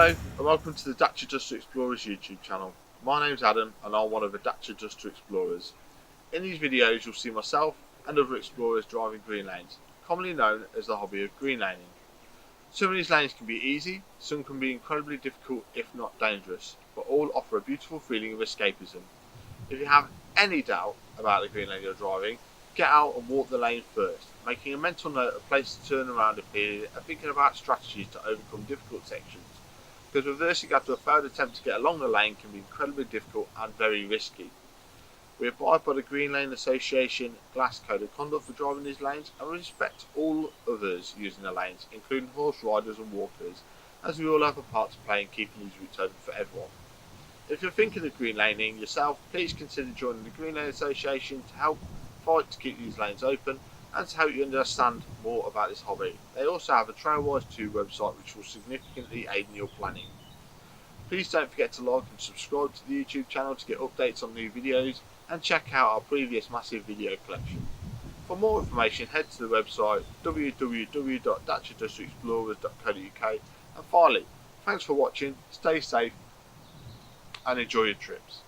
Hello and welcome to the Dacia2 Explorers YouTube channel. My name's Adam and I'm one of the Dacia2 Explorers. In these videos you'll see myself and other explorers driving green lanes, commonly known as the hobby of green laning. Some of these lanes can be easy, some can be incredibly difficult if not dangerous, but all offer a beautiful feeling of escapism. If you have any doubt about the green lane you're driving, get out and walk the lane first, making a mental note of places to turn around a period and thinking about strategies to overcome difficult sections, because reversing after a failed attempt to get along the lane can be incredibly difficult and very risky. We abide by the Green Lane Association Glass Code of Conduct for driving these lanes and respect all others using the lanes, including horse riders and walkers, as we all have a part to play in keeping these routes open for everyone. If you're thinking of green laning yourself, please consider joining the Green Lane Association to help fight to keep these lanes open and to help you understand more about this hobby. They also have a Trailwise 2 website which will significantly aid in your planning. Please don't forget to like and subscribe to the YouTube channel to get updates on new videos and check out our previous massive video collection. For more information head to the website www.dacia2explorers.co.uk, and finally, thanks for watching, stay safe and enjoy your trips.